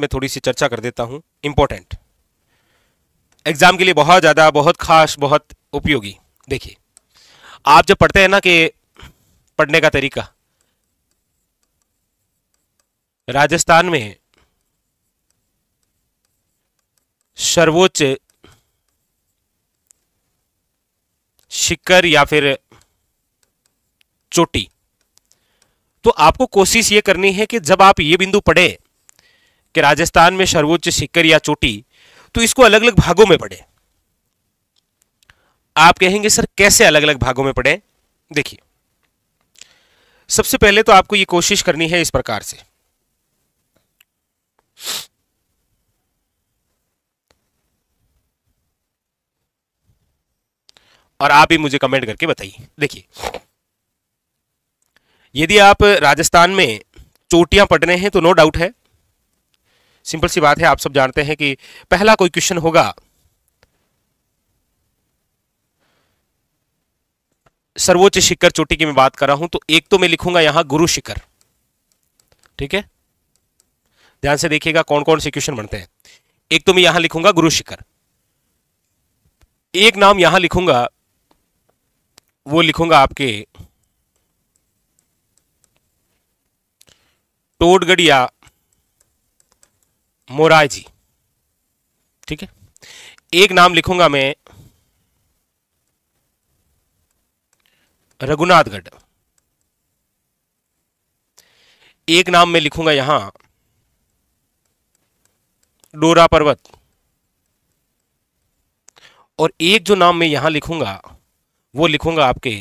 में थोड़ी सी चर्चा कर देता हूं, इंपॉर्टेंट, एग्जाम के लिए बहुत ज्यादा, बहुत खास, बहुत उपयोगी। देखिए, आप जब पढ़ते हैं ना कि पढ़ने का तरीका, राजस्थान में सर्वोच्च शिखर या फिर चोटी, तो आपको कोशिश ये करनी है कि जब आप ये बिंदु पढ़े कि राजस्थान में सर्वोच्च शिखर या चोटी, तो इसको अलग अलग भागों में पढ़े। आप कहेंगे सर कैसे अलग अलग भागों में पढ़े? देखिए, सबसे पहले तो आपको ये कोशिश करनी है इस प्रकार से, और आप भी मुझे कमेंट करके बताइए। देखिए, यदि आप राजस्थान में चोटियां पढ़ रहे हैं तो नो डाउट है, सिंपल सी बात है, आप सब जानते हैं कि पहला कोई क्वेश्चन होगा सर्वोच्च शिखर चोटी की मैं बात कर रहा हूं, तो एक तो मैं लिखूंगा यहां गुरु शिखर। ठीक है, ध्यान से देखिएगा कौन कौन से क्वेश्चन बनते हैं। एक तो मैं यहां लिखूंगा गुरु शिखर, एक नाम यहां लिखूंगा, वो लिखूंगा आपके टोडगढ़ या मोरायजी। ठीक है, एक नाम लिखूंगा मैं रघुनाथगढ़, एक नाम मैं लिखूंगा यहां डोरा पर्वत, और एक जो नाम मैं यहां लिखूंगा वो लिखूंगा आपके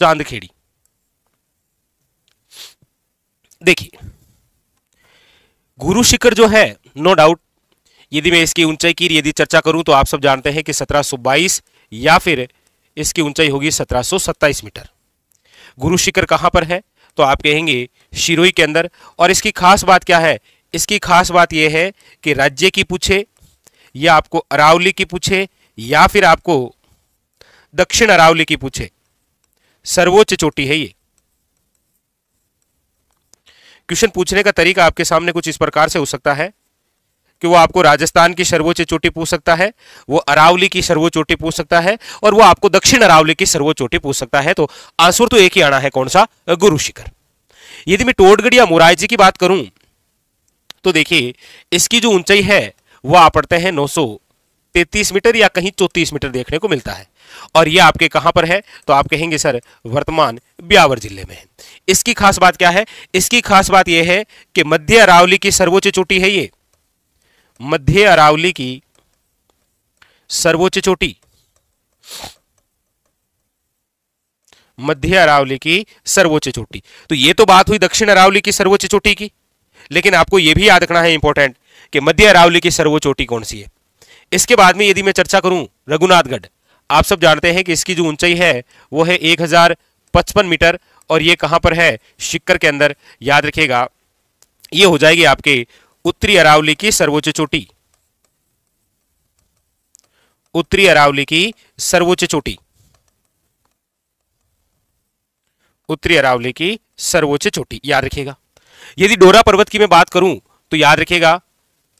चांदखेड़ी। देखिए, गुरु शिखर जो है, नो डाउट, यदि मैं इसकी ऊंचाई की यदि चर्चा करूं तो आप सब जानते हैं कि 1722 या फिर इसकी ऊंचाई होगी 1727 मीटर। गुरु शिखर कहां पर है? तो आप कहेंगे शिरोई के अंदर। और इसकी खास बात क्या है? इसकी खास बात यह है कि राज्य की पूछे या आपको अरावली की पूछे या फिर आपको दक्षिण अरावली की पूछे, सर्वोच्च चोटी है ये। क्वेश्चन पूछने का तरीका आपके सामने कुछ इस प्रकार से हो सकता है कि वो आपको राजस्थान की सर्वोच्च चोटी पूछ सकता है, वो अरावली की सर्वोच्च चोटी पूछ सकता है, और वो आपको दक्षिण अरावली की सर्वोच्च चोटी पूछ सकता है। तो आंसर तो एक ही आना है, कौन सा? गुरु शिखर। यदि मैं टोडगढ़ या मोरायजी की बात करूं तो देखिए, इसकी जो ऊंचाई है वो आप पढ़ते हैं 933 मीटर या कहीं 34 मीटर देखने को मिलता है। और ये आपके कहां पर है? तो आप कहेंगे सर वर्तमान ब्यावर जिले में है। इसकी खास बात क्या है? इसकी खास बात यह है कि मध्य अरावली की सर्वोच्च चोटी है ये, मध्य अरावली की सर्वोच्च चोटी, मध्य अरावली की सर्वोच्च चोटी। तो ये तो बात हुई दक्षिण अरावली की सर्वोच्च चोटी की, लेकिन आपको यह भी याद रखना है इंपॉर्टेंट कि मध्य अरावली की सर्वोच्च चोटी कौन सी है। इसके बाद में यदि मैं चर्चा करूं रघुनाथगढ़, आप सब जानते हैं कि इसकी जो ऊंचाई है वो है 1055 मीटर, और ये कहां पर है? शिखर के अंदर। याद रखिएगा, ये हो जाएगी आपके उत्तरी अरावली की सर्वोच्च चोटी, उत्तरी अरावली की सर्वोच्च चोटी, उत्तरी अरावली की सर्वोच्च चोटी, याद रखिएगा। यदि डोरा पर्वत की मैं बात करूं तो याद रखिएगा,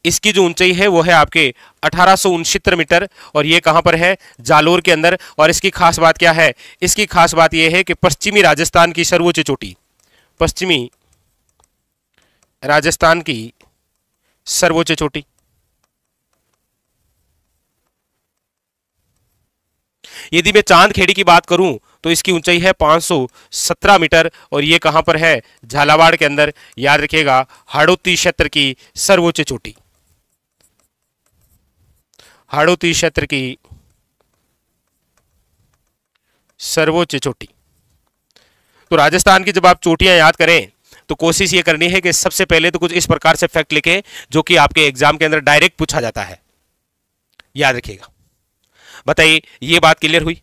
इसकी जो ऊंचाई है वो है आपके 1869 मीटर, और ये कहां पर है? जालोर के अंदर। और इसकी खास बात क्या है? इसकी खास बात यह है कि पश्चिमी राजस्थान की सर्वोच्च चोटी, पश्चिमी राजस्थान की सर्वोच्च चोटी। यदि मैं चांदखेड़ी की बात करूं तो इसकी ऊंचाई है 517 मीटर, और ये कहां पर है? झालावाड़ के अंदर। याद रखिएगा, हाड़ौती क्षेत्र की सर्वोच्च चोटी, हाड़ौती क्षेत्र की सर्वोच्च चोटी। तो राजस्थान की जब आप चोटियां याद करें तो कोशिश ये करनी है कि सबसे पहले तो कुछ इस प्रकार से फैक्ट लिखें जो कि आपके एग्जाम के अंदर डायरेक्ट पूछा जाता है। याद रखिएगा। बताइए, ये बात क्लियर हुई?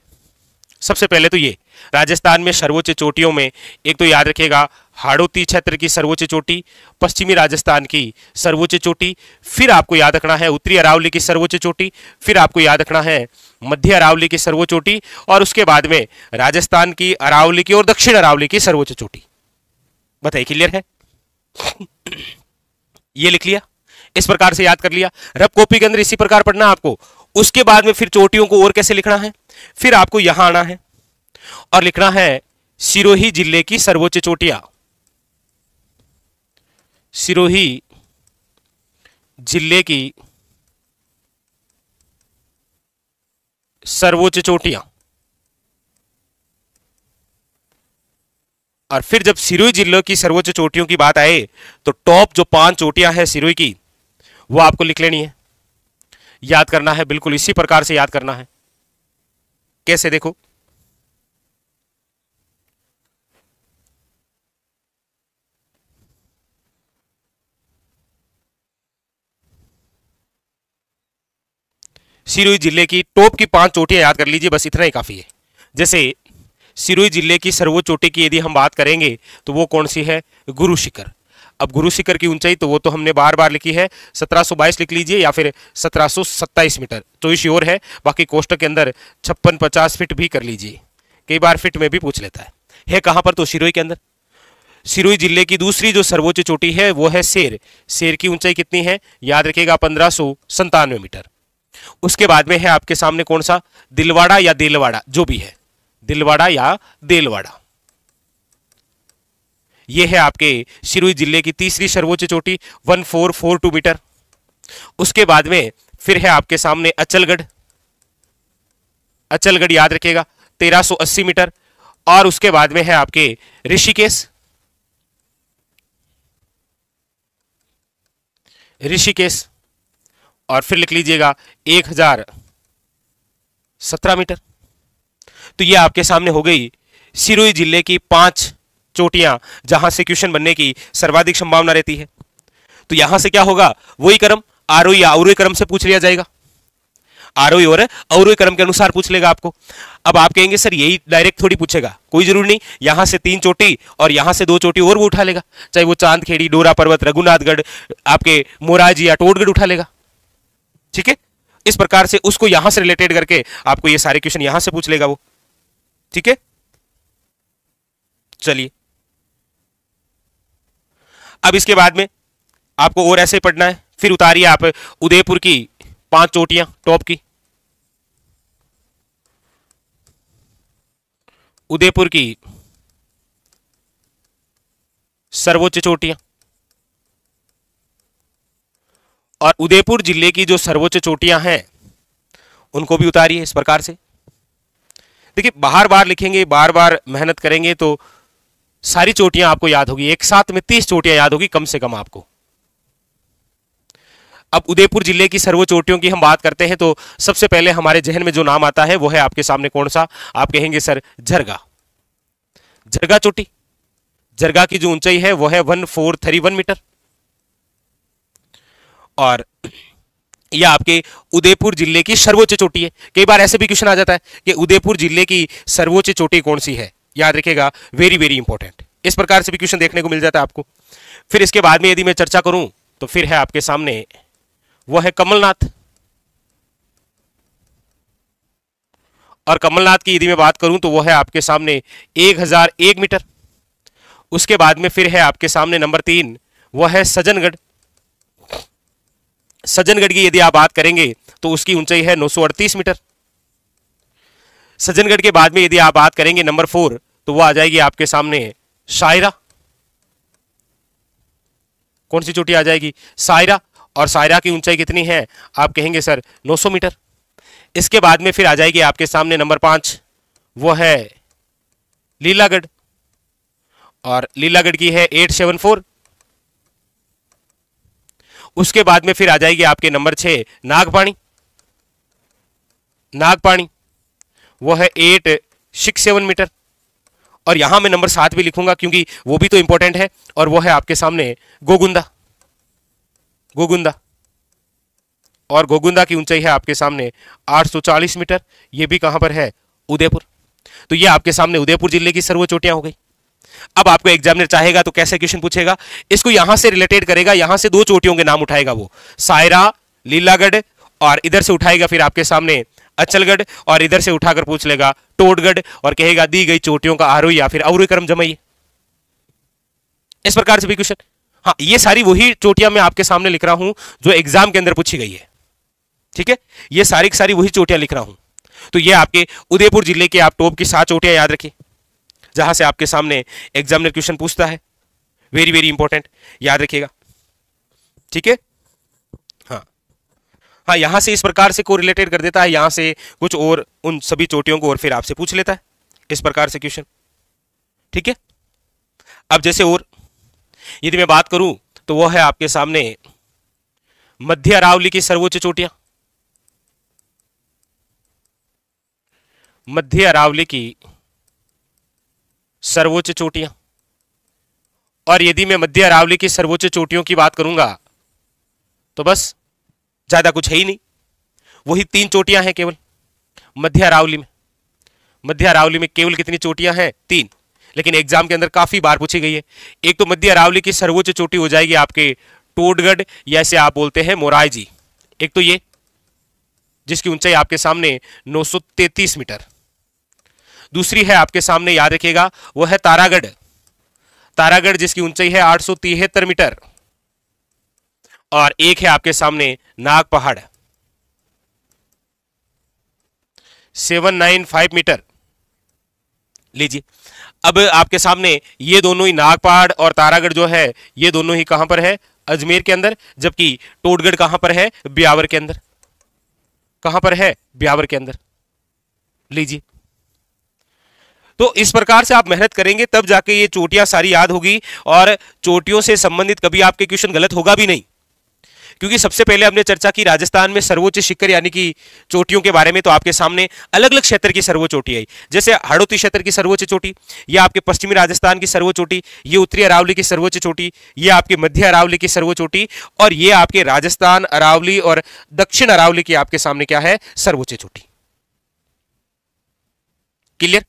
सबसे पहले तो ये राजस्थान में सर्वोच्च चोटियों में एक तो याद रखिएगा हाड़ौती क्षेत्र की सर्वोच्च चोटी, पश्चिमी राजस्थान की सर्वोच्च चोटी, फिर आपको याद रखना है उत्तरी अरावली की सर्वोच्च चोटी, फिर आपको याद रखना है मध्य अरावली की सर्वोच्च चोटी, और उसके बाद में राजस्थान की अरावली की और दक्षिण अरावली की सर्वोच्च चोटी। बताइए, क्लियर है? ये लिख लिया, इस प्रकार से याद कर लिया। रफ कॉपी के अंदर इसी प्रकार पढ़ना आपको। उसके बाद में फिर चोटियों को और कैसे लिखना है, फिर आपको यहां आना है और लिखना है सिरोही जिले की सर्वोच्च चोटियां। सिरोही जिले की सर्वोच्च चोटियां। और फिर जब सिरोही जिले की सर्वोच्च चोटियों की बात आए तो टॉप जो 5 चोटियां हैं सिरोही की, वो आपको लिख लेनी है, याद करना है, बिल्कुल इसी प्रकार से याद करना है। कैसे, देखो, सिरोही जिले की टॉप की 5 चोटियां याद कर लीजिए, बस इतना ही काफी है। जैसे सिरोही जिले की सर्वोच्च चोटी की यदि हम बात करेंगे तो वो कौन सी है, गुरु शिखर। अब गुरु शिखर की ऊंचाई तो वो तो हमने बार बार लिखी है, 1722 लिख लीजिए या फिर 1727 मीटर, तो इस और है। बाकी कोष्टक के अंदर 56-50 फीट भी कर लीजिए, कई बार फीट में भी पूछ लेता है कहां पर, तो सिरोही के अंदर। सिरोही जिले की दूसरी जो सर्वोच्च चोटी है वो है शेर। शेर की ऊंचाई कितनी है, याद रखिएगा, 1597 मीटर। उसके बाद में है आपके सामने कौन सा, दिलवाड़ा या देलवाड़ा, जो भी है, दिलवाड़ा या देलवाड़ा। यह है आपके सिरोही जिले की तीसरी सर्वोच्च चोटी, 1442 मीटर। उसके बाद में फिर है आपके सामने अचलगढ़। अचलगढ़ याद रखिएगा, 1380 मीटर। और उसके बाद में है आपके ऋषिकेश। ऋषिकेश, और फिर लिख लीजिएगा 1017 मीटर। तो ये आपके सामने हो गई सिरोही जिले की 5 चोटियां जहां से क्वेश्चन बनने की सर्वाधिक संभावना रहती है। तो यहां से क्या होगा, वही क्रम आरोही या अवरोही क्रम से पूछ लिया जाएगा, आरोही और अवरोही क्रम के अनुसार पूछ लेगा आपको। अब आप कहेंगे सर यही डायरेक्ट थोड़ी पूछेगा, कोई जरूरी नहीं, यहां से 3 चोटी और यहां से 2 चोटी और वो उठा लेगा, चाहे वो चांदखेड़ी, डोरा पर्वत, रघुनाथगढ़, आपके मोराजी या टोटगढ़ उठा लेगा। ठीक है, इस प्रकार से उसको यहां से रिलेटेड करके आपको ये सारे क्वेश्चन यहां से पूछ लेगा वो। ठीक है, चलिए अब इसके बाद में आपको और ऐसे ही पढ़ना है। फिर उतारिए आप उदयपुर की 5 चोटियां टॉप की, उदयपुर की सर्वोच्च चोटियां। और उदयपुर जिले की जो सर्वोच्च चोटियां हैं उनको भी उतारिए इस प्रकार से। देखिए बार बार लिखेंगे, बार बार मेहनत करेंगे तो सारी चोटियां आपको याद होगी, एक साथ में 30 चोटियां याद होगी कम से कम आपको। अब उदयपुर जिले की सर्वोच्च चोटियों की हम बात करते हैं तो सबसे पहले हमारे जहन में जो नाम आता है वो है आपके सामने कौन सा, आप कहेंगे सर झरगा। झरगा चोटी, झरगा की जो ऊंचाई है वो है 1431 मीटर। और यह आपके उदयपुर जिले की सर्वोच्च चोटी है। कई बार ऐसे भी क्वेश्चन आ जाता है कि उदयपुर जिले की सर्वोच्च चोटी कौन सी है, याद रखिएगा, वेरी वेरी इंपॉर्टेंट। इस प्रकार से भी क्वेश्चन देखने को मिल जाता है आपको। फिर इसके बाद में यदि मैं चर्चा करूं तो फिर है आपके सामने वो है कमलनाथ। और कमलनाथ की यदि मैं बात करूं तो वो है आपके सामने 1001 मीटर। उसके बाद में फिर है आपके सामने नंबर 3 वो है सज्जनगढ़। सज्जनगढ़ की यदि आप बात करेंगे तो उसकी ऊंचाई है 938 मीटर। सज्जनगढ़ के बाद में यदि आप बात करेंगे नंबर 4 तो वो आ जाएगी आपके सामने शायरा। कौन सी चोटी आ जाएगी, शायरा। और शायरा की ऊंचाई कितनी है, आप कहेंगे सर 900 मीटर। इसके बाद में फिर आ जाएगी आपके सामने नंबर 5 वो है लीलागढ़। और लीलागढ़ की है 874। उसके बाद में फिर आ जाएगी आपके नंबर 6 नागपाणी। नागपाणी वो है 867 मीटर। और यहां मैं नंबर 7 भी लिखूंगा क्योंकि वो भी तो इंपॉर्टेंट है, और वो है आपके सामने गोगुंदा। गोगुंदा, और गोगुंदा की ऊंचाई है आपके सामने 840 मीटर। ये भी कहां पर है, उदयपुर। तो ये आपके सामने उदयपुर जिले की सर्वोच्च चोटियां हो गई। अब आपको एग्जामिनर चाहेगा तो कैसे क्वेश्चन पूछेगा, इसको यहां से रिलेटेड करेगा, यहां से 2 चोटियों के नाम उठाएगा वो, शायरा, लीलागढ़, और इधर से उठाएगा फिर आपके सामने अचलगढ़, और इधर से उठाकर पूछ लेगा टोटगढ़, और कहेगा दी गई चोटियों का आरोही या फिर अवरोही क्रम जमाइए। इस प्रकार से भी क्वेश्चन हाँ, ये सारी वही चोटियां मैं आपके सामने लिख रहा हूं जो एग्जाम के अंदर पूछी गई है। ठीक है, ये सारी की सारी वही चोटियां लिख रहा हूं। तो ये आपके उदयपुर जिले के आप टॉप की 7 चोटियां याद रखिए, जहां से आपके सामने एग्जामिनर क्वेश्चन पूछता है। वेरी वेरी इंपॉर्टेंट, याद रखिएगा। ठीक है, हाँ हाँ, यहां से इस प्रकार से कोरिलेटेड कर देता है, यहां से कुछ और उन सभी चोटियों को और फिर आपसे पूछ लेता है इस प्रकार से क्वेश्चन। ठीक है, अब जैसे और यदि मैं बात करूं तो वो है आपके सामने मध्य अरावली की सर्वोच्च चोटियां। मध्य अरावली की सर्वोच्च चोटियां, और यदि मैं मध्य अरावली की सर्वोच्च चोटियों की बात करूंगा तो बस ज्यादा कुछ है ही नहीं, वही 3 चोटियां हैं केवल मध्य अरावली में। मध्य अरावली में केवल कितनी चोटियां हैं? 3, लेकिन एग्जाम के अंदर काफी बार पूछी गई है। एक तो मध्य अरावली की सर्वोच्च चोटी हो जाएगी आपके टोडगढ़, या इसे आप बोलते हैं मोराइजी। एक तो ये जिसकी ऊंचाई आपके सामने 933 मीटर। दूसरी है आपके सामने, याद रखिएगा, वो है तारागढ़। तारागढ़ जिसकी ऊंचाई है 873 मीटर। और एक है आपके सामने नाग पहाड़, 795 मीटर। लीजिए, अब आपके सामने ये दोनों ही नाग पहाड़ और तारागढ़ जो है, ये दोनों ही कहां पर है? अजमेर के अंदर। जबकि टोडगढ़ कहां पर है? ब्यावर के अंदर। कहां पर है? ब्यावर के अंदर। लीजिए, तो इस प्रकार से आप मेहनत करेंगे तब जाके ये चोटियां सारी याद होगी, और चोटियों से संबंधित कभी आपके क्वेश्चन गलत होगा भी नहीं। क्योंकि सबसे पहले हमने चर्चा की राजस्थान में सर्वोच्च शिखर यानी कि चोटियों के बारे में, तो आपके सामने अलग अलग क्षेत्र की सर्वोच्च चोटी आई, जैसे हाड़ौती क्षेत्र की सर्वोच्च चोटी, यह आपके पश्चिमी राजस्थान की सर्वोच्च चोटी, ये उत्तरी अरावली की सर्वोच्च चोटी, ये आपके मध्य अरावली की सर्वोच्च चोटी, और ये आपके राजस्थान, अरावली और दक्षिण अरावली की आपके सामने क्या है? सर्वोच्च चोटी। क्लियर?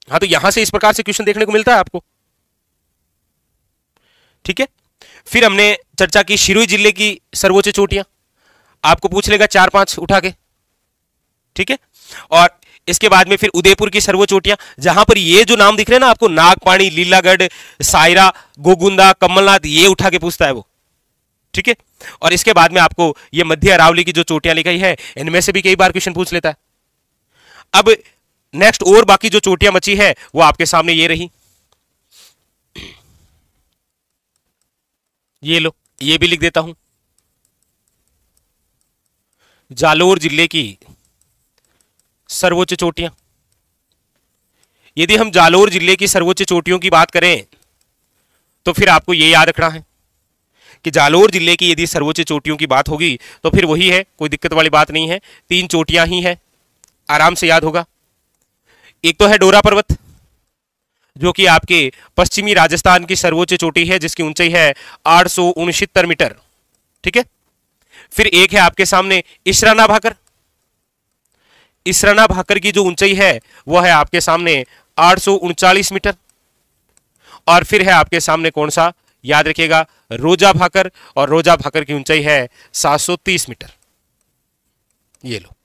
हाँ, तो यहां से इस प्रकार से क्वेश्चन देखने को मिलता है आपको। ठीक है, फिर हमने चर्चा की सिरोही जिले की सर्वोच्च चोटियां, आपको पूछ लेगा 4-5 उठा के। ठीक है, और इसके बाद में फिर उदयपुर की सर्वोच्च चोटियां, जहां पर ये जो नाम दिख रहे हैं ना आपको, नागपाणी, लीलागढ़, सायरा, गोगुंदा, कमलनाथ, ये उठा के पूछता है वो। ठीक है, और इसके बाद में आपको ये मध्य अरावली की जो चोटियां लिखी है, इनमें से भी कई बार क्वेश्चन पूछ लेता है। अब नेक्स्ट और बाकी जो चोटियां बची है वो आपके सामने ये रही, ये लो, ये भी लिख देता हूं। जालोर जिले की सर्वोच्च चोटियां। यदि हम जालोर जिले की सर्वोच्च चोटियों की बात करें तो फिर आपको यह याद रखना है कि जालोर जिले की यदि सर्वोच्च चोटियों की बात होगी तो फिर वही है, कोई दिक्कत वाली बात नहीं है। 3 चोटियां ही है, आराम से याद होगा। एक तो है डोरा पर्वत, जो कि आपके पश्चिमी राजस्थान की सर्वोच्च चोटी है, जिसकी ऊंचाई है 869 मीटर। ठीक है, फिर एक है आपके सामने इसराना भाकर। इसराना भाकर की जो ऊंचाई है वह है आपके सामने 839 मीटर। और फिर है आपके सामने कौन सा? याद रखिएगा, रोजा भाकर, और रोजा भाकर की ऊंचाई है 730 मीटर। ये लो,